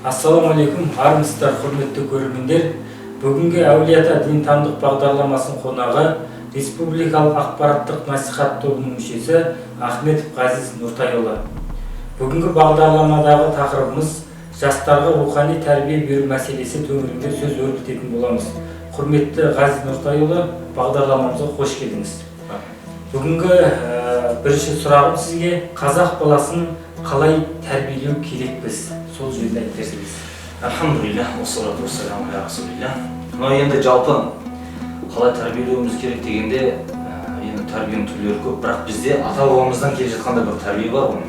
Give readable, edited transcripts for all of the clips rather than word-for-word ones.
Ассалаумағалейкум, армысыздар құрметті көрермендер. Бүгінгі Әулие-Ата дін-тамдық бағдарламасының қонағы Республикалық ақпараттық насихат тобының мүшесі Ахметов Ғазиз Нұртайұлы. Бүгінгі бағдарламадағы тақырыбымыз жастарға рухани тәрбие беру мәселесі төңірегінде сөз өрбітетін боламыз. Құрметті Ғазиз Нұртайұлы, бағдарламамызға қош келдіңіз. Бүгінгі бірінші сұрағым сізге: қазақ баласын қалай тәрбиелеу керекпіз? Сол жөнінде айтып берсеңіз. Алхамдулилля, уассалату уассаламу аля расулилля. Енді жалпы қалай тәрбиелеуіміз керек дегенде, енді тәрбиенің түрлері көп, бірақ бізде ата-бабамыздан келе жатқанда бір тәрбие бар ғой.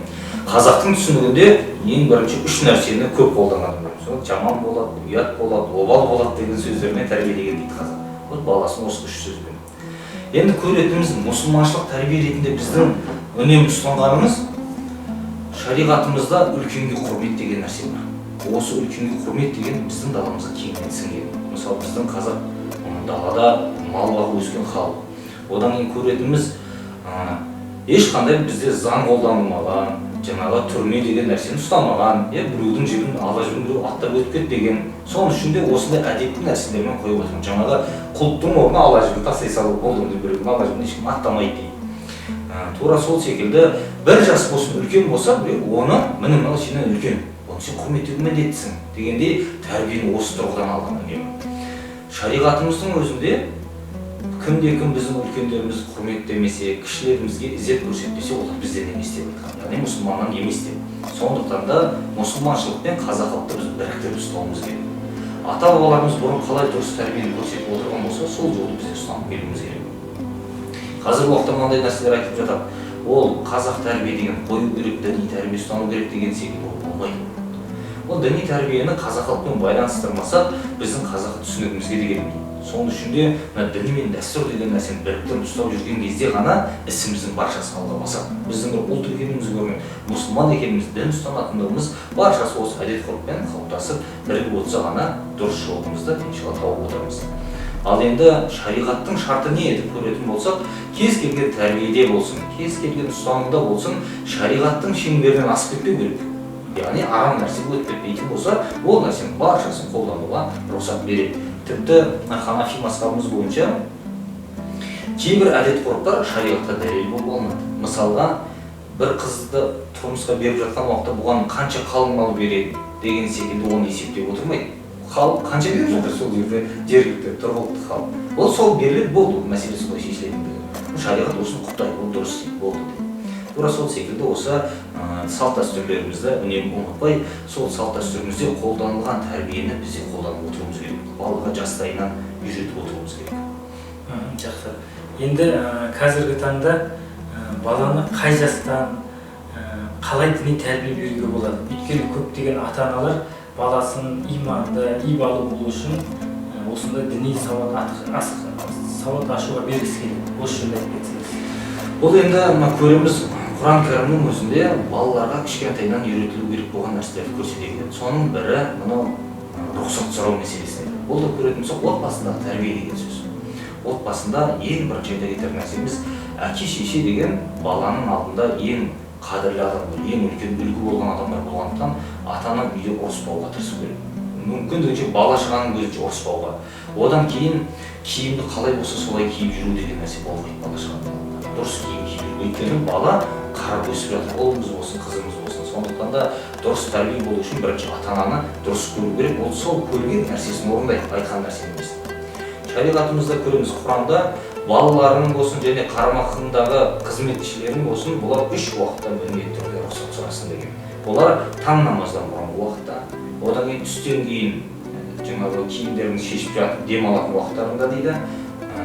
Қазақтың түсінігінде ең бірінші үш нәрсені көп қолданады. Жаман болады, ұят болады, обал болады деген сөздермен тәрбиелеген дейді қазақ. Вот баласын осы үш сөзбен. Енді көретініміз мұсылманшылық тәрбие ретінде біздің үнемі ұстанғанымыз шариғатымызда үлкенге құрмет деген нәрсе бар. Осы үлкенге құрмет деген біздің даламызға кеңінен сіңген. Мысалы біздің қазақ далада мал бағып өскен халық. Одан кейін көретініміз ешқандай бізде заң қолданылмаған, жаңағы түрме деген нәрсені ұстамаған, біреудің жібін ала жүрген, біреу аттап өтіп кет деген. Соның үшін де осындай әдепті нәрселермен қойып отырған. Жаңағы құлыптың орнына ала жібін тастай салып болдым деп біреудің ала жібін ешкім аттамайды дейді. Тура сол секілді бір жас болсын, үлкен болса, оны міне мынау сенен үлкен, оны сен құрметтеуге міндеттісің дегендей тәрбиені осы тұрғыдан алған үнемі. Шариғатымыздың өзінде кімде-кім біздің үлкендерімізді құрметтемесе, кішілерімізге ізет көрсетпесе, олар бізден емес деп айтқан, яғни мұсылманнан емес деп. Сондықтан да мұсылманшылық пен қазақылықты біз біріктіріп ұстауымыз керек. Ата-бабаларымыз бұрын қалай дұрыс тәрбиені көрсетіп отырған болса, сол жолды бізде ұстанып келуіміз керек. Қазіргі уақытта мынандай нәрселер айтып жатады. Ол қазақ тәрбие деген қою керек, діни тәрбие ұстану керек деген секілді болмайды. Ол діни тәрбиені қазақылықпен байланыстырмаса, біздің қазақы түсінігімізге де келмейді. Соның үшін де діни мен дәстүр деген нәрсені біріктіріп ұстап жүрген кезде ғана ісіміздің баршасы алға басады. Біздің бір ұлт екенімізді көрген, мұсылман екеніміз, дін ұстанатындығымыз баршасы осы әдет-ғұрыппен қалыптасып бірігіп отырса ғана дұрыс жолымызды иншалла тауып отырмыз. Ал енді шариғаттың шарты не етіп көретін болсақ, кез келген тәрбиеде болсын, кез келген ұстанымда болсын, шариғаттың шеңберінен асып кетпеу керек. Яғни арам нәрсе өтіп кетпейтін болса, ол нәрсенің баршасын қолдануға рұқсат береді. Тіпті ханафи мазхабымыз бойынша кейбір әдет-ғұрыптар шариғатқа дәлел болып алынады. Мысалға, бір қызды тұрмысқа беріп жатқан уақытта бұған қанша қалың мал береді деген секілді оны есептеп отырмайды. Халық қанша беріп жатыр сол жерде жергілікті тұрғылықты халық. Ол сол беріледі, болды, мәселе солай шешіледі. Шариғат осыны құптайды, ол дұрыс дейді, болды дейді. Тура сол секілді осы салт-дәстүрлерімізді үнемі ұмытпай, сол салт-дәстүрімізде қолданылған тәрбиені бізде қолданып отыруымыз керек. Балаға жастайынан үйретіп отыруымыз керек. Жақсы. Енді қазіргі таңда баланы қай жастан қалай діни тәрбие беруге болады? Өйткені көптеген ата-аналар баласын иманды, ибалы болу үшін осындай діни сауат ашуға бергісі келеді. Осы жөнінде айтып кетсеңіз. Бұл енді көреміз Құран кәрімнің өзінде балаларға кішкентайынан үйретілу керек болған нәрселерді көрсете келеді. Соның бірі мынау рұқсат сұрау мәселесі. Бұл да көретін болсақ, отбасындағы тәрбие деген сөз. Отбасында ең бірінші айта кетер нәрсеміз, әке-шеше деген баланың алдында ең қадірлі адамдар, ең үлкен үлгі болған адамдар болғандықтан ата-ана үйде ұрыспауға тырысу керек. Мүмкіндігінше бала-шағаның көзінше ұрыспауға. Одан кейін киімді қалай болса солай киіп жүру деген нәрсе болмайды бала-шағаның. Дұрыс киім киіп жүру. Өйткені бала қарап өсіп жатыр, ұлымыз болсын, қызымыз болсын. Сондықтан да дұрыс тәрбие болу үшін бірінші ата-ананы дұрыс көру керек. Ол сол көрген нәрсесін орындайды, айтқан нәрсені емес. Шариғатымызда көреміз, Құранда балаларының болсын және қарамағындағы қызметшілерінің болсын, бұлар 3 уақытта міндетті түрде рұқсат сұрасын деген. Бұлар таң намаздан бұрынғы уақытта, одан кейін түстен кейін жаңағы киімдерін шешіп жатып демалатын уақыттарында дейді,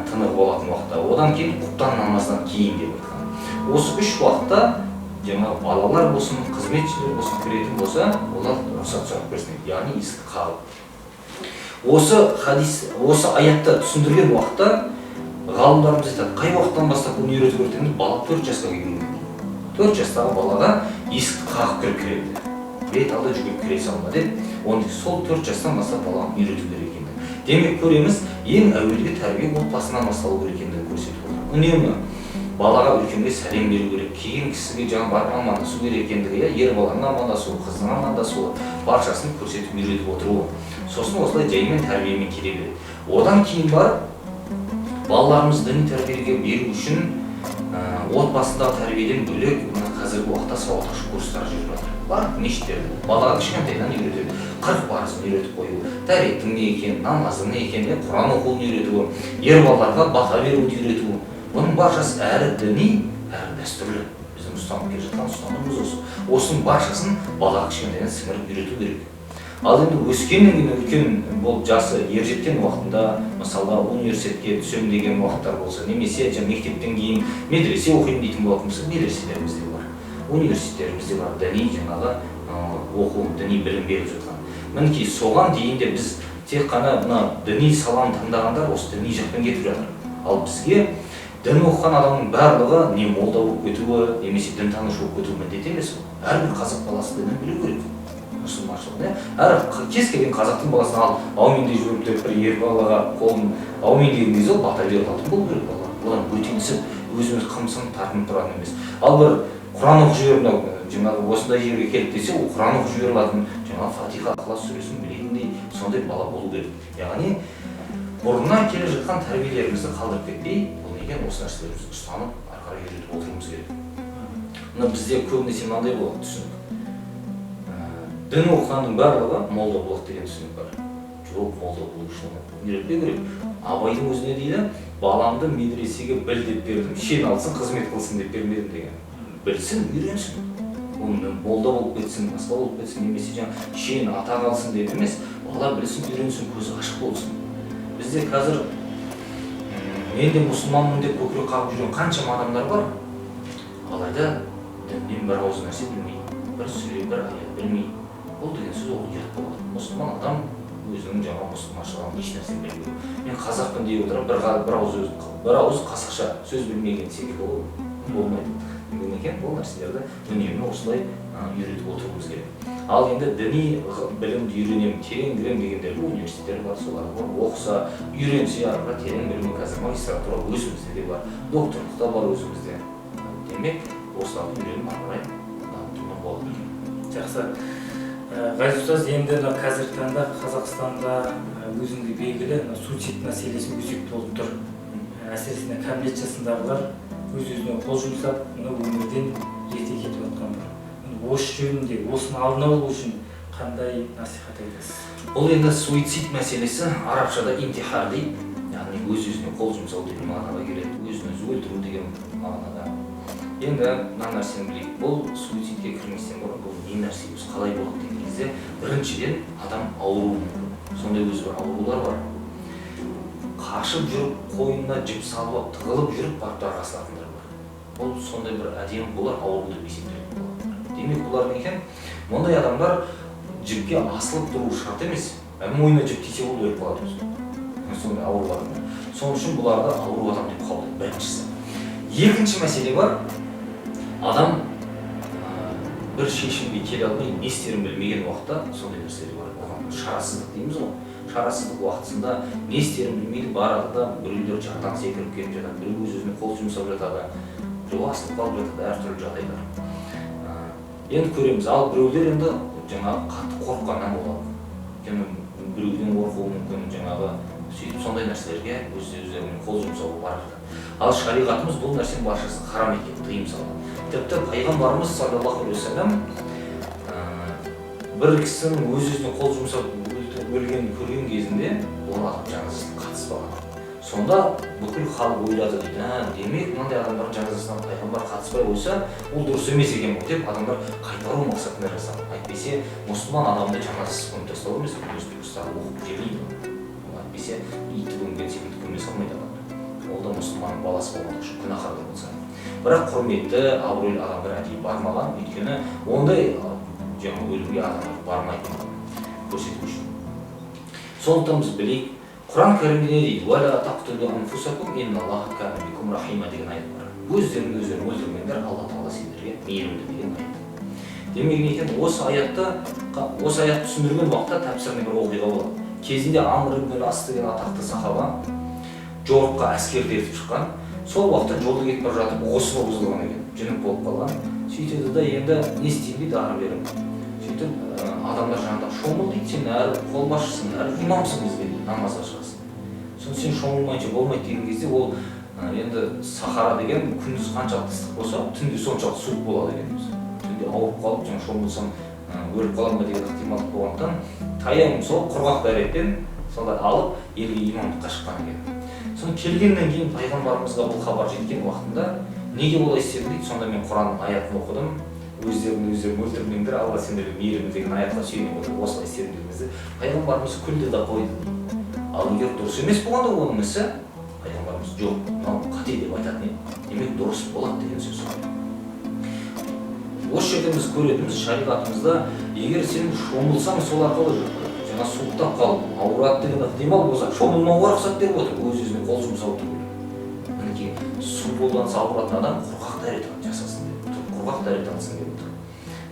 тынық болатын уақытта, одан кейін құптан намаздан кейін деп айтқан. Осы 3 уақытта жаңағы балалар болсын, қызметшілер болсын кіретін болса, олар рұқсат сұрап берсін, яғни есікті қағып. Осы аятта түсіндірген уақытта ғалымдарымыз айтады, қай уақыттан бастап оны үйрету керек дегенде, бала 4 жасқа келгенде. 4 жастағы балаға есікті қағып кіріп кіреді. Бет алды жүгіріп кіре салма деп, оны сол 4 жастан бастап баланы үйрету керек екенді. Демек көреміз, ең әуелгі тәрбие отбасынан басталу керек екендігін көрсетіп отыр. Үнемі балаға үлкенге сәлем беру керек, келген кісіге жаңа барып амандасу керек екендігі, ер баланың амандасуы, қыздың амандасуы, баршасын көрсетіп үйретіп отыруы. Сосын осылай жаймен тәрбиемен келе береді. Одан кейін барып балаларымыз діни тәрбиеге беру үшін отбасындағы тәрбиеден бөлек қазіргі уақытта сауат ашу курстары жүріп жатыр. Бар мешіттерде балаға кішкентайдан үйретеді, 40 парызын үйретіп қою, дәреттің не екенін, намаздың не екенін, Құран оқуын үйретуі, ер балаларға бата беруді үйретуі. Бұның баршасы әрі діни, әрі дәстүрлі. Біздің ұстанып келе жатқан ұстанымымыз осы. Осының баршасын балаға кішкентайдан сіңіріп үйрету керек. Ал енді өскеннен кейін үлкен болып жасы ер жеткен уақытында, мысалы университетке түсем деген уақыттар болса, немесе мектептен кейін медресе оқимын дейтін болатын болса, медреселерімізде бар, университеттерімізде бар, діни жаңағы оқу, діни білім беріп жатқан. Мінекей соған дейін де біз тек қана мына діни саланы таңдағандар осы діни жақпен кетіп жатыр. Ал бізге дін оқыған адамның барлығы не молда болып кетуі, немесе дінтанушы болып кетуі міндет емес. Әрбір қазақ баласы дінін білу керек. Әр кез келген қазақтың баласын ал аумин деп жүріп деп бір ер балаға қолын аумин деген кезде ол бата беріп алатын болу керек бала. Одан бөтенсіп өзіміз қымсын тартынып тұратын емес. Ал бір Құран оқып жіберіп жаңағы осындай жерге келіп десе, ол Құран оқып жібере алатын, жаңағы Фатиха Ықылас сүресін білетіндей сондай бала болу керек. Яғни бұрыннан келе жатқан тәрбиелерімізді қалдырып кетпей, бұл неге осы нәрселерімізді ұстанып ары қарай үйретіп отыруымыз керек. Мына бізде көбінесе мынандай болады түсінік. Дін оқығанның барлығы молда болады деген түсінік бар. Жоқ, молда болу үшін үйретпеу керек. Абайдың өзіне дейді, баламды медресеге біл деп бердім, шен алсын, қызмет қылсын деп бермедім деген. Білсін, үйренсін. Оны молда болып кетсін, басқа болып кетсін, немесе жаңа шен атақ алсын деп емес, бала білсін, үйренсін, көзі ашық болсын. Бізде қазір мен де мұсылманмын деп көкірек қағып жүрген қаншама адамдар бар. Алайда діннен бір ауыз нәрсе білмейді, бір сүре, бір аят білмейді. Бұл деген сөз ол ұят болады. Мұсылман адам өзінің жаңа мұсылманшылығын еш нәрсе білмейді. Мен қазақпын дей отырып бір ауыз қазақша сөз білмеген секілді болмайды. Неге бұл нәрселерді үнемі осылай үйретіп отыруымыз керек. Ал енді діни білімді үйренемін, терең білем дегендерді университеттер бар, солар бар. Оқыса, үйренсе, ары терең білімі қазір магистратура өзімізде де бар, докторлық та бар өзімізде. Демек, осыларды үйреніп ары қарай дамытуға болады екен. Жақсы. Ғазиз ұстаз, енді қазіргі таңда Қазақстанда өзіңде белгілі суицид мәселесі өзекті болып тұр. Әсіресе кәмелет жасындағылар өз-өзіне қол жұмсап, өмірден ерте кетіп жатқан бар. Осы жөнінде, осыны алдын алу үшін қандай насихат айтасыз? Бұл енді суицид мәселесі арабшада интихар дейді, яғни өз-өзіне қол жұмсау деген мағынаға келеді, өзін-өзі өлтіру деген мағынада. Енді мына нәрсені білейік, бұл суицидке кірместен бұрын бұл не нәрсе, өзі қалай болады деген кезде, біріншіден адам ауруы мүмкін. Сондай өзі бір аурулар бар. Қашып жүріп, қойнына жіп салып, тығылып жүріп, барып дарға асылатындар бар. Бұл сондай бір әдемі бұлар ауру деп есептелетін болады. Демек бұлар не екен? Мұндай адамдар жіпке асылып тұру шарт емес. Мойнына жіп тисе ол өліп қалады өзі. Сондай аурулар бар. Соның үшін бұларды ауру адам деп қабылдайды біріншісі. Екінші мәселе бар. Адам бір шешімге келе алмай, не істерін білмеген уақытта сондай нәрселер бар. Оған шарасыздық дейміз ғой. Шарасыздық уақытысында не істерін білмейді, барады, біреулер жақтан секіріп кетіп жатады, біреу өз-өзіне қол жұмсап жатады, біреу асылып қалып жатады, әртүрлі жағдайлар. Енді көреміз, ал біреулер енді жаңағы қатты қорыққаннан болады. Өйткені біреуден қорқуы мүмкін, жаңағы сөйтіп сондай нәрселерге өз-өзіне қол жұмсауға барып жатады. Ал шариғатымыз бұл нәрсенің баршасын харам еткен, тыйым салған. Тіпті пайғамбарымыз саллаллаху алейхи ва саллям бір кісінің өз-өзіне қол жұмсап өлгенін көрген кезінде ол адам жаназасына қатыспаған. Сонда бүкіл халық ойлады дейді, демек мынандай адамдардың жаназасына пайғамбар қатыспай қойса, ол дұрыс емес екен ғой деп адамдар қайтару мақсатында жасаған. Әйтпесе мұсылман адамды жаназасыз көміп тастау емес, өзі ұстап оқып жерлейді. Әйтпесе иті көмген секілді көме салмайды адамдар. Ол да мұсылманның баласы болғандығы үшін күнәһар да болса. Бірақ құрметті, абыройлы адамдар әдейі бармаған, өйткені ондай жаңағы өлімге адамдар бармайды көрсету үшін. Сондықтан біз білейік, Құран кәрімде не дейді? «Уәлә тақтулу анфусакум инналлаха кәна бикум рахима» деген аят бар. Өздерін өлтірмеңдер, Алла Тағала сендерге мейірімді деген аят. Демек не екен? Осы аят түсіндірген уақытта тәпсіріне бір оқиға болады. Кезінде Амр ибн ас деген атақты сахаба жорыққа әскерді ертіп шыққан. сол уақытта жолда кетіп бара жатып осыны бұзылған екен, жүніп болып қалған. Сөйтеді да енді не істейін дейді, ары бері сөйтіп адамдар жанында шомыл дейді, сен әрі қолбасшысың, әрі имамсың бізге дейді, намазға шығасың. Соны сен шомылмайынша болмайды деген кезде ол енді Сахара деген күндіз қаншалықты ыстық болса, түнде соншалықты суық болады екен. Түнде ауырып қалып, жаңа шомылсам өліп қалам ба деген ықтималдық болғандықтан таяғын сол құрғақ дәреттен солай алып елге имамдыққа шыққан екен. Соны келгеннен кейін пайғамбарымызға бұл хабар жеткен уақытында неге олай істедің дейді. Сонда мен Құранның аятын оқыдым. Өздерін өлтірмеңдер, Алла сендерге мейірімді деген аятқа сүйене отырып осылай істедім деген кезде пайғамбарымыз күлді да қойды. Ал егер дұрыс емес болғанда оның ісі, пайғамбарымыз жоқ, мынау қате деп айтатын еді. Демек дұрыс болады деген сөз. Осы жерде біз көретініміз шариғатымызда, егер сен шомылсаң сол арқылы жаңа суықтап қалып, ауырады деген ықтимал болса, шомылмауға рұқсат беріп отыр, өз-өзіне қол жұмсау түгілі. Мінекей су қолданса ауыратын адам құрғақ дәрет жасасын деп, құрғақ дәрет алсын деп отыр.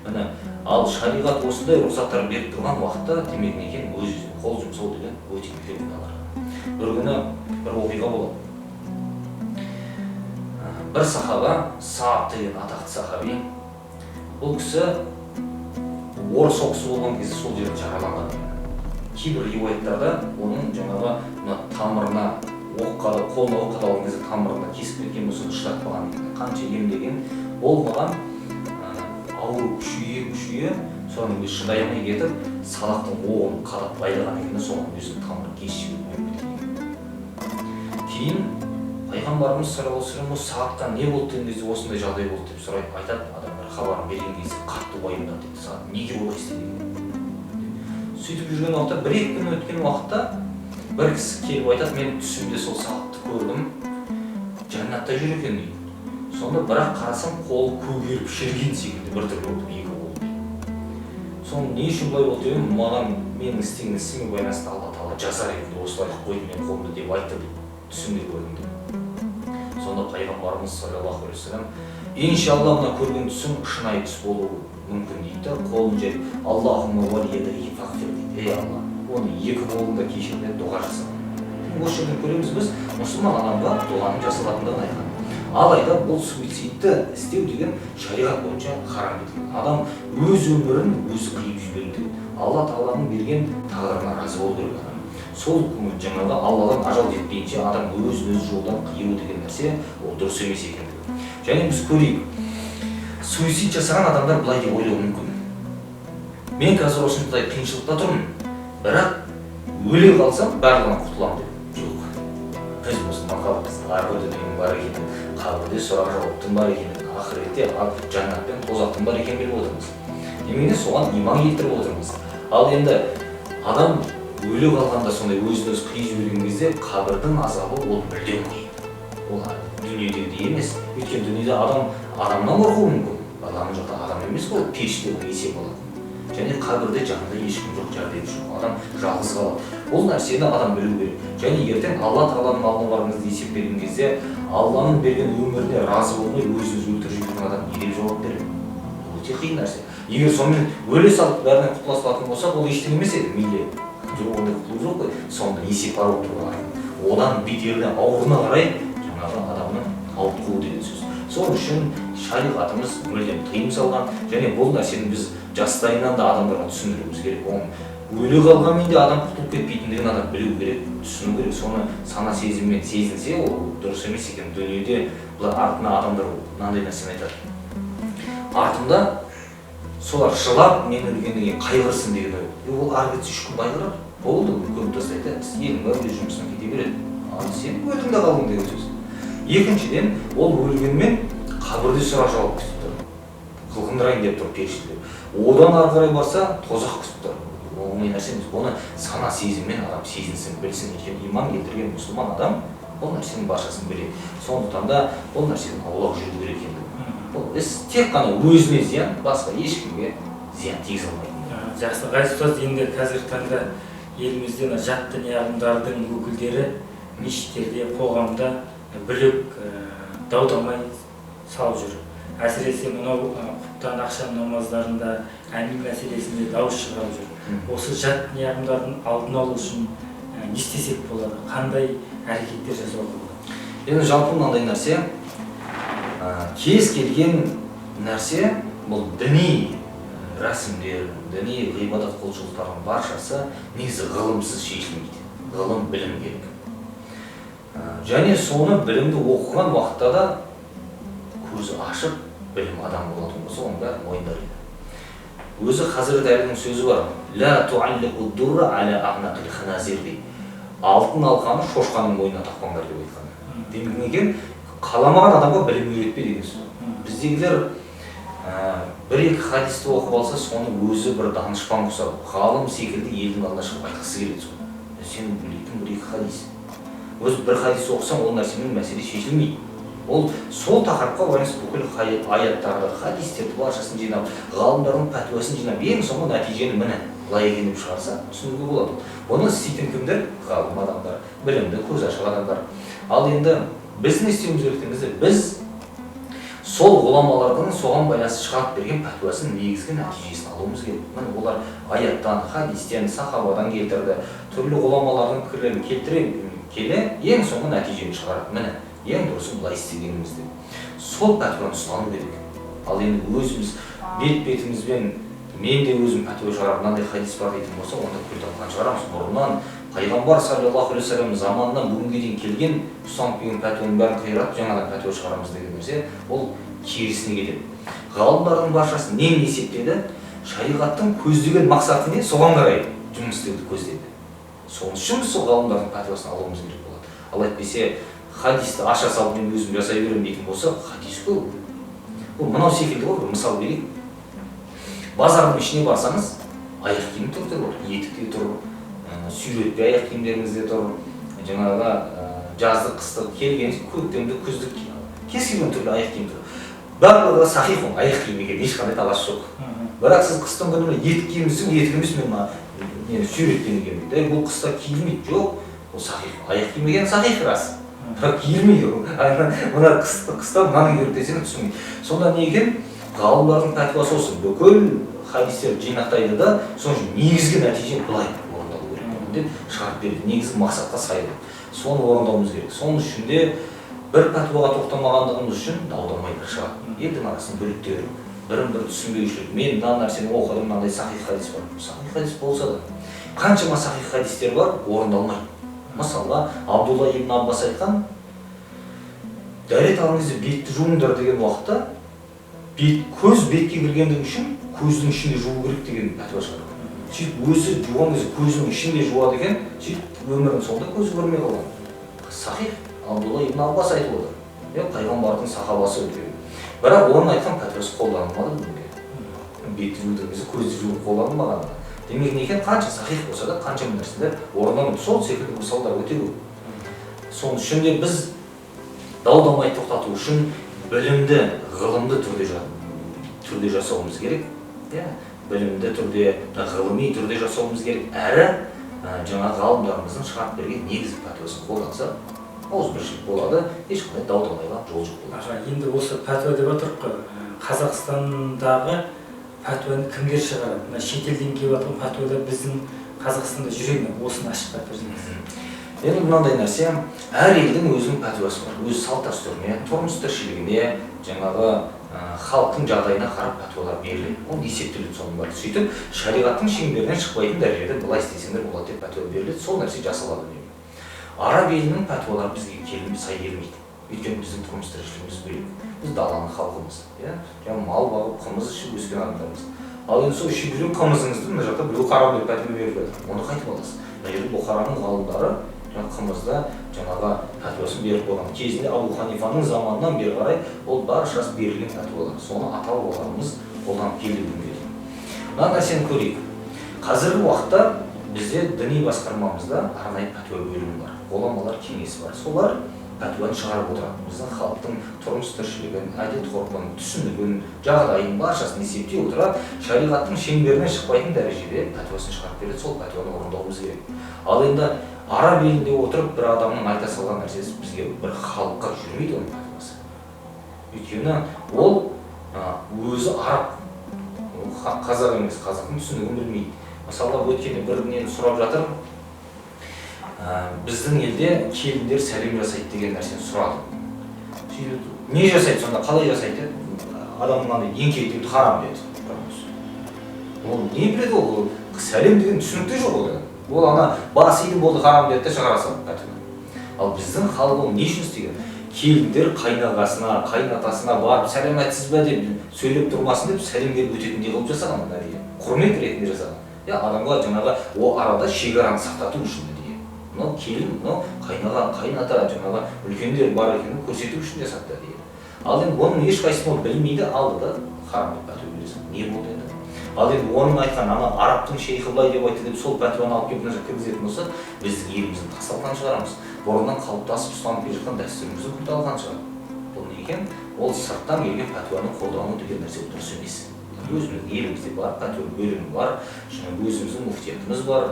Міне, ал шариғат осындай рұқсаттар беріп тұрған уақытта, демек не екен, өз-өзіне қол жұмсау деген өте үлкен күнәлар. Бір күні бір оқиға болады. Бір сахаба, Сааб деген атақты сахаби, бұл кісі орыс соғысы болған кезде сол жерде жараланған. Кейбір риуаяттарда оның жаңағы тамырына қолына оқ қадалған кезде тамырына кесіп кеткен болса ұштатпаған. Қанша емдеген болмаған, ауру күшейе соның өзі шыдай алмай кетіп, салақтың оғын қадап байлаған екен, соның өзінің тамырын кесіп жіберіп. Кейін пайғамбарымыз саллаллаху алейхи ва саллям Саадқа не болды деген кезде осындай жағдай болды деп сұрайды, айтады, адамдар хабарын берген кезде қатты уайымдады дейді. Саад неге олай істеді? Сөйтіп жүрген уақытта, бір-екі күн өткен уақытта бір кісі келіп айтады, мен түсімде сол Саадты көрдім, жәннатта жүр екен дейді. Сонда бірақ қарасам қолы көгеріп шіріген секілді бір түрлі болып екі болды. Соны не үшін былай болды деп, маған менің істеген ісіме байланысты Алла Тағала жазар еді, осылай қойды мен қолымды деп айтты дейді. Түсімде көрдім деп. Сонда пайғамбарымыз саллаллаху алейхи ва саллям, иншалла мына көрген түсім шынайы түс болуы мүмкін дейді. Қолын жеп, Аллахумма валиядаи фағфир дейді. Ей Алла, оны екі қолында кешір деп дұға жасаған. Осы жерден көреміз біз мұсылман адамға дұғаның жасалатындығын айтқан. Алайда бұл суицидті істеу деген шариғат бойынша харам етілген. Адам өз өмірін өзі қиып жіберу керек. Алла Тағаланың берген тағдырына разы болу керек адам. Сол жаңағы Алладан ажал жетпейінше адам өз жолдан қиюы деген нәрсе ол дұрыс емес екендігі. Және біз көрейік, суицид жасаған адамдар былай деп ойлауы мүмкін. Мен қазір осындай қиыншылықта тұрмын, бірақ өле қалсам барлығынан құтыламын деп. Жоқ. Біз мұсылман халықпыз, арғы дүниенің бар екенін, қабірде сұрақ жауаптың бар екенін, ақыретте жәннат пен тозақтың бар екенін біліп отырмыз. Демек соған иман келтіріп отырмыз. Ал енді адам өле қалғанда сондай өзін-өзі қиып жіберген кезде қабірдің азабы ол мүлдем қиын. Ол дүниедегідей емес. Өйткені дүниеде адам адамнан қорқуы мүмкін. Адам жақта адам емес қой, періште ол есеп алады. Және қабірде жанында ешкім жоқ, жәрдемші жоқ. Адам жалғыз қалады. Ол нәрсені адам білу керек. Және ертең Алла Тағаланың алдына барғаныңызды есеп берген кезде Алланың берген өміріне разы болмай өз-өзін өлтіріп жүрген адам не деп жауап береді? Бұл өте қиын нәрсе. Егер сонымен өле салып бәрінен құтыла салатын болса, бұл ештеңе емес еді, мейлі. Ондай құтылу жоқ қой. Сонда есеп бар болып тұрған. Одан бетеріне ауырына қарай жаңағы адамның ауытқуы деген сөз. Сол үшін шариғатымыз мүлдем тыйым салған, және бұл нәрсені біз жастайынан да адамдарға түсіндіруіміз керек. Оның өле қалғанмен де адам құтылып кетпейтіндігін адам білу керек, түсіну керек. Соны сана сезіммен сезінсе, ол дұрыс емес екен. Дүниеде бұлар артына адамдар мынандай нәрсені айтады. Артымда солар жылап, мен өлгеннен кейін қайғырсын деген ой. Ол ары кетсе 3 күн қайғырады. Болды, көміп тастайды, елің бар өз жұмысына кете береді. Ал сен өлдің де қалдың деген сөз. Екіншіден, ол өлгенмен қабірде сұрақ жауап күтіп тұр. Қылқындырайын деп тұр періштелер. Одан ары қарай барса, тозақ күтіп тұр. Оңай нәрсе емес. Оны сана сезіммен адам сезінсін, білсін. Өйткені иман келтірген мұсылман адам бұл нәрсенің баршасын біледі. Сондықтан да бұл нәрсенің аулақ жүру керек екендігі. Бұл іс тек қана өзіне зиян, басқа ешкімге зиян тигізе алмайды. Жақсы, Ғайыз ұстаз, енді қазіргі таңда елімізде жат діни ағымдардың өкілдері мешіттерде, қоғамда бүлік, дау-дамай салып жүр. Әсіресе мынау құптан ақшам намаздарында әмин мәселесінде дауыс шығарып жүр. Осы жат діни ағымдардың алдын алу үшін не істесек болады? Қандай әрекеттер жасауға болады? Енді жалпы мынандай нәрсе, кез келген нәрсе бұл діни рәсімдер, діни ғибадат құлшылықтардың баршасы негізі ғылымсыз шешілмейді. Ғылым, білім керек. Және соны білімді оқыған уақытта да көзі ашып білім адам болатын болса, оның бәрін мойындар еді. Өзі Хазірет Әлінің сөзі бар. Ла туаллиқу дурра аля аънақил ханазир дейді. Алтын алқаны шошқаның мойнына тақпаңдар деп айтқан. Демек екен, қаламаған адамға білім үйретпе деген сөз. Біздегілер бір-екі хадисті оқып алса, соны өзі бір данышпан құсап, ғалым секілді елдің алдына шығып айтқысы келеді соны. Сен білетін бір-екі хадис. Өзі бір хадис оқысаң, ол нәрсемен мәселе шешілмейді. Ол сол тақырыпқа байланысты бүкіл аяттарды, хадистерді баршасын жинап, ғалымдардың пәтуасын жинап, ең соңғы нәтижені міне былай екен деп шығарса, түсінуге болады. Оны істейтін кімдер? Ғалым адамдар, білімді, көз ашық адамдар. Ал енді біз не істеуіміз керектігімізде, біз сол ғұламалардың соған байланысты шығарып берген пәтуасын негізгі нәтижесін алуымыз керек. Міне олар аяттан, хадистен, сахабадан келтірді, түрлі ғұламалардың пікірлерін келтіре келе, ең соңғы нәтижені шығарып, міне ең дұрысы былай істегенімізде. Сол пәтуаны ұстану керек. Ал енді өзіміз бет-бетімізбен мен де өзім пәтуа шығарып, мынандай хадис бар дейтін болса, онда күл тапқан шығарамыз. Бұрыннан пайғамбар саллаллаху алейхи вассалам заманынан бүгінге дейін келген ұстанып келген пәтуаның бәрін қиратып, жаңадан пәтуа шығарамыз деген нәрсе, ол керісіне кетеді. Ғалымдардың баршасы нені есептеді? Шариғаттың көздеген мақсаты не? Соған қарай жұмыс істеуді көздеді. Соның үшін сол ғалымдардың пәтуасын алуымыз керек болады. Ал әйтпесе хадисті аша салып мен өзім жасай беремін дейтін болса, хадис көп. Бұл мынау секілді ғой, мысал берейік. Базардың ішіне барсаңыз, аяқ киім тұр тұр, етікте тұр, сүйретпе аяқ киімдеріңізде тұр, жаңағы жаздық, қыстық, келген, көктемді, күздік, кез келген түрлі аяқ киім тұр. Барлығы сахих ол аяқ киім екен, ешқандай талас жоқ. Бірақ сіз қыстың күні етік киімсің, етік емес мен сүйреткен екен дейді. Бұл қыста киілмейді, жоқ, ол сахих, аяқ киім екен сахих рас. Бірақ киілмейді ол. Мына қыста мынаны керек десең түсінбейді. Сонда не екен? Ғалымдардың пәтуасы осы бүкіл хадистерді жинақтайды да, соның негізгі нәтиже былай орындалу керек деп шығарып береді. Негізгі мақсатқа сай болып. Соны орындауымыз керек. Соның үшін де бір пәтуаға тоқтамағандығымыз үшін дау-дамай шығады. Елдің арасын бөліктер, бірін-бірі түсінбеушілік. Мен мына нәрсені оқыдым, мынандай сахих хадис бар. Сахих хадис болса да, қаншама сахих хадистер бар, орындалмайды. Мысалы, Абдулла ибн Аббас айтқан, дәрет алған кезде бетті жуыңдар деген уақытта, көз бетке кіргендігі үшін көздің ішінде жуу керек деген пәтуа шығарған. Сөйтіп өзі жуған кезде көзінің ішінде жуады екен, сөйтіп өмірінің соңында көзі көрмей қалған. Сахих, Абдулла ибн Аббас айтып отыр. Пайғамбардың сахабасы өткен. Бірақ оның айтқан пәтуасы қолданылмады бүгінге. Бетті жудың кезде көзді жуу қолданылмаған. Демек не екен, қанша сахих болса да, қанша нәрселер орындалмайды. Сол секілді мысалдар өте көп. Соның үшін де біз дау-дамай тоқтату үшін білімді, ғылымды түрде жасауымыз керек. Білімді түрде, ғылыми түрде жасауымыз керек. Әрі жаңа ғалымдарымыздың шығарып берген негізгі пәтуасын қолданса, ауызбіршілік болады, ешқандай дау-дамайға жол жоқ болады. Енді осы пәтуа деп отырық қой. Қазақстандағы пәтуаны кімдер шығарады? Шетелден келіп жатқан пәтуада біздің Қазақстанда жүре ме? Осыны ашып берсеңіз. Енді мынандай нәрсе, әр елдің өзінің пәтуасы бар. Өз салт-дәстүріне, тұрмыс-тіршілігіне, жаңағы халықтың жағдайына қарап пәтуалар беріледі. Ол есептеледі соның бәрі. Сөйтіп, шариғаттың шеңберінен шықпайтын дәрежеде былай істесеңдер болады деп пәтуа беріледі. Сол нәрсе жасалады деймін. Араб елінің пәтуалары бізге сай келмейді. Өйткені біздің тұрмыс-тіршілігіміз бөлек. Біз даланың халқымыз, жаңағы мал бағып, қымыз ішіп өскен адамдармыз. Ал енді сол ішіп жүрген қымызыңызды мына жақта біреу қарап деп пәтуа беріп жатыр. Оны қайтып аласыз. Мына жерде Бұхараның ғалымдары қымызда жаңағы пәтуасын беріп қойған. Кезінде Абу Ханифаның заманынан бері қарай ол баршасы берілген пәтуалар. Соны ата-бабаларымыз қолданып келді бүгінге дейін. Мына нәрсені көрейік. Қазіргі уақытта бізде діни басқармамызда арнайы пәтуа бөлімі бар. Ғұламалар кеңесі бар. Солар пәтуаны шығарып отырады. Біздің халықтың тұрмыс-тіршілігін, әдет-ғұрпын, түсінігін, жағдайын баршасын есептей отыра, шариғаттың шеңберінен шықпайтын дәрежеде пәтуасын шығарып береді. Сол пәтуаны орындауымыз керек. Ал енді араб елінде отырып бір адамның айта салған нәрсесі бізге бір халыққа жүрмейді оның пәтуасы. Өйткені ол өзі араб, қазақ емес, қазақтың түсінігін білмейді. Мысалы, өткенде бір нені сұрап жатыр. біздің елде келіндер сәлем жасайды деген нәрсені сұрадым. Не жасайды сонда, қалай жасайды? Адамның андай еңкейтуді харам деді. Ол не біледі ол? Сәлем деген түсінікті жоқ ол. Ол ана бас иді болды харам деді де шығара салды. Ал біздің халық ол не үшін істеген? Келіндер қайнағасына, қайнатасына барып сәлем айтсыз ба деп сөйлеп тұрмасын деп сәлемдер өтетіндей қылып жасаған әрине. Құрмет ретінде жасаған. Адамға жаңағы о арада шекараны сақтату үшін деген. Мынау келін, мынау қайнаға, қайната жаңағы үлкендер бар екенін көрсету үшін жасады деген. Ал енді оның ешқайсысын ол білмейді, алды да харам деп пәтуа бересің. Не болды енді? Ал енді оның айтқан ана арабтың шейхі былай деп айтты деп сол пәтуаны алып келіп мына жаққа кіргізетін болса, біздің елімізді тасталған шығарамыз. Бұрыннан қалыптасып ұстанып келе жатқан дәстүрімізді күлт алған шығар. Бұл не екен? Ол сырттан келген пәтуаны қолдану деген нәрсе дұрыс емес. Өзіміздің елімізде бар, пәтуа бөлімі бар, өзіміздің муфтиятымыз бар,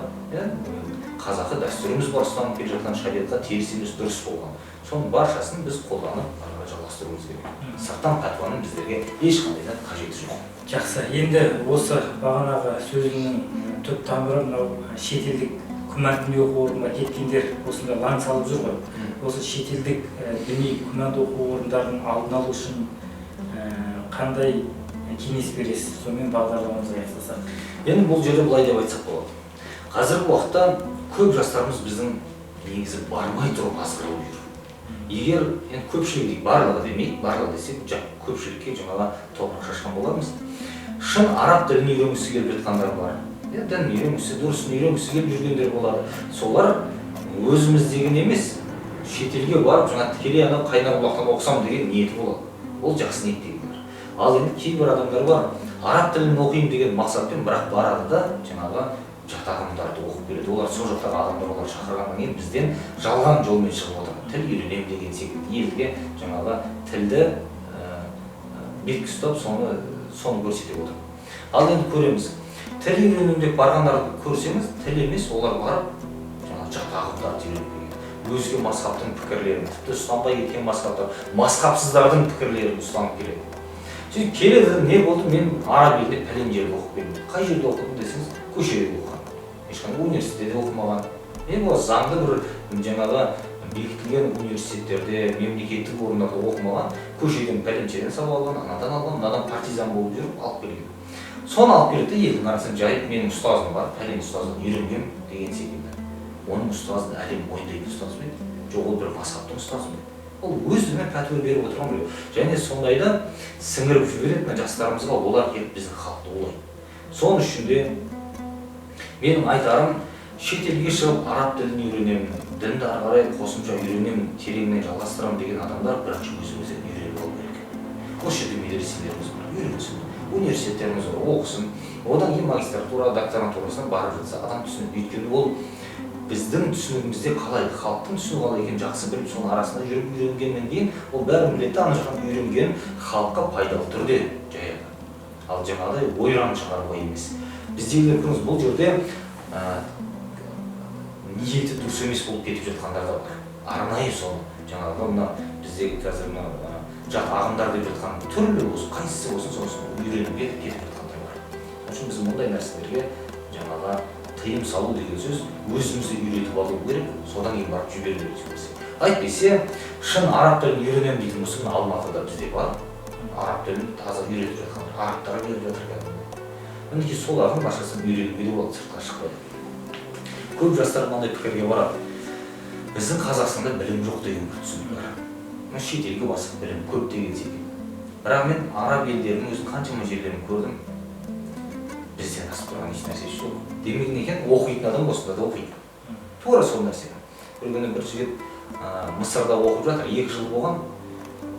қазақы дәстүріміз бар, ұстанып келе жатқан шариғатқа теріс емес дұрыс болған. Соның баршасын біз қолданып жалғастыруымыз керек. Сырттан пәтуаның біздерге ешқандай да қажеті жоқ. Жақсы, енді осы бағанағы сөзінің түп тамыры мынау шетелдік күмәнді оқу орнына кеткендер осында лаң салып жүр ғой. Осы шетелдік діни күмәнді оқу орындарының алдын алу үшін қандай кеңес бересіз? Сонымен бағдарламамызды аяқтасақ. Енді бұл жерде былай деп айтсақ болады. Қазіргі уақытта көп жастарымыз біздің негізі бармай тұрып азғырып жүр. Егер көпшілік барлығы демейді, барлығы десек, көпшілікке жаңағы топырақ шашқан боламыз. Шын араб тілін үйренгісі келіп жатқандар бар. Дін үйренгісі, дұрысын үйренгісі келіп жүргендер болады. Солар өзіміздегін емес, шетелге барып, жаңа тікелей анау қайнар бұлақтан оқысам деген ниеті болады. Ол жақсы ниеттегендер. Ал енді кейбір адамдар бар, араб тілін оқимын деген мақсатпен, бірақ барады да жаңағы жат ағымдарды оқып келеді. Олар сол жақтағы адамдар олар шақырғаннан кейін бізден жалған жолмен шығып отыр. Тіл үйренемін деген секілді елге жаңағы тілді бетке ұстап соны көрсете отыр. Ал енді көреміз. Тіл үйренемін деп барғандарды көрсеңіз, тіл емес, олар барып жаңағы жат ағымдарды үйреніп келеді. Өзге мазхабтың пікірлерін, тіпті ұстанбай кеткен мазхабтар, мазхабсыздардың пікірлерін ұстанып келеді. Сөйтіп келеді, не болды? Мен араб елінде пәлен жерде оқып келдім. Қай жерде оқыдым десеңіз, көшеде оқыған. Ешқандай университетте оқымаған. Ол заңды бір жаңағы бекітілген университеттерде, мемлекеттік орындарда оқымаған, көшеден пәленшеден салып алған, анадан алған, мынадан партизан болып жүріп алып келген. Соны алып келді де елдің арасына жайып, менің ұстазым бар, пәлен ұстаздан үйренгем деген секілді. Оның ұстазын әлем мойындайтын ұстаз ба еді? Жоқ, ол бір мазхабтың ұстазы ма еді? Ол өздігінен пәтуа беріп отырған біреу. Және сондайда сіңіріп жіберетін жастарымызға олар келіп біздің халықты олайды. Соның үшін де менің айтарым, шетелге шығып араб тілін үйренемін, дінді ары қарай қосымша үйренемін, тереңінен жалғастырамын деген адамдар бірінші өзімізден үйреніп алу керек. Осы жерде медреселеріміз бар, үйренсін, университеттеріміз бар, оқысын, одан кейін магистратура, докторантурасына барып жатса адам түсінеді. Өйткені ол біздің түсінігімізде қалай, халықтың түсінігі қалай екенін жақсы біліп, соның арасында жүріп үйренгеннен кейін ол бәрін біледі, ана жақтан үйренген халыққа пайдалы түрде жаяды. Ал жаңағыдай ойран шығаруға емес. Біздегілер көріңіз, бұл жерде ниеті дұрыс емес болып кетіп жатқандар да бар. Арнайы соны жаңағы мына біздегі қазір жат ағымдар деп жатқан түрлі болсын, қайсысы болсын, сонысын үйренуге кетіп жатқандар бар. Сол үшін біз мұндай нәрселерге жаңағы тыйым салу деген сөз өзімізді үйретіп алу керек, содан кейін барып жіберу керек. Әйтпесе, шын араб тілін үйренемін дейтін болса, Алматыда бізде бар. Араб тілін таза үйретіп жатқан, арабтарға беріп жатыр екен. Мінекей солардың баршасын үйренуге де болады, сыртқа шықпайды. Көп жастар мынандай пікірге барады. Біздің Қазақстанда білім жоқ деген бір түсінік бар. Шетелге барсақ білім көп деген секілді. Бірақ мен араб елдерінің өзін қаншама жерлерін көрдім. Бізден асып тұрған еш нәрсе жоқ. Демек не екен, оқитын адам осында да оқиды. Тура сол нәрсе. Бір күні бір жігіт Мысырда оқып жатыр, 2 жыл болған.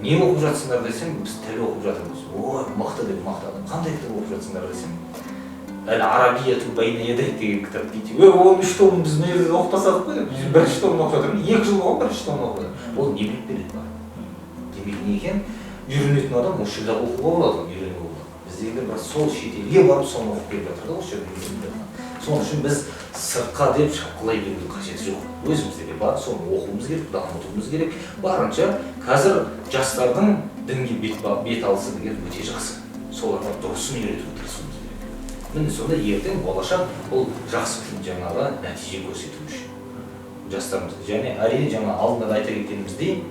Не оқып жатсыңдар десем, біз тіл оқып жатырмыз. Ой, мықты деп мақтады. Қандай кітап оқып жатсыңдар десем, Әл-Арабияту байна ядайк деген кітап дейді. Оның 3 томын біз мына жерде оқытпасақ қой деп, біз 1 томын оқып жатырмыз. 2 жыл болған 1 томын оқып жатыр. Ол не біліп береді бар. Демек не екен, үйренетін адам осы жерде оқуға болады, үйренуге болады. Біздегілер бір сол шетелге барып соны оқып келіп жатыр да, осы жерде үйреніп жатқан. Соның үшін біз сыртқа деп шапқылай берудің қажеті жоқ. Өзімізде бар, соны оқуымыз керек, дамытуымыз керек. Барынша қазір жастардың дінге бет алысы деген өте жақсы. Соларға дұрысын үйретуге тырысуымыз керек. Міне сонда ертең болашақ бұл жақсы жаңағы нәтиже көрсету үшін. жастарымызды. Және әрине жаңа алдында да айта кеткеніміздей,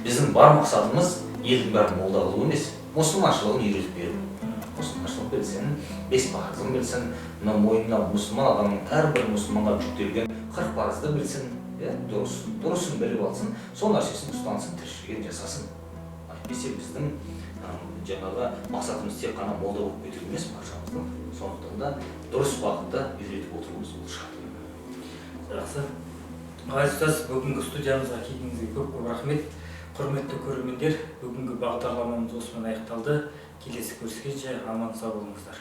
біздің бар мақсатымыз елдің бәрін молда қылу емес, мұсылманшылығын үйретіп беру. Мұсылманшылық білсін, 5 парызын білсін, мына мойнына мұсылман адамның әрбір мұсылманға жүктелген 40 парызды білсін, дұрысын біліп алсын, сол нәрсесін ұстансын, тіршілігін жасасын. Әйтпесе біздің жаңағы мақсатымыз тек қана молда болып кету емес баршамыздың. Сондықтан да дұрыс бағытта үйретіп отыруымыз бұл шарт. Жақсы. Ғазиз ұстаз, бүгінгі студиямызға келгеніңізге көп рахмет. Құрметті көрермендер, бүгінгі бағдарламамыз осымен аяқталды. Келесі көріскенше аман сау болыңыздар.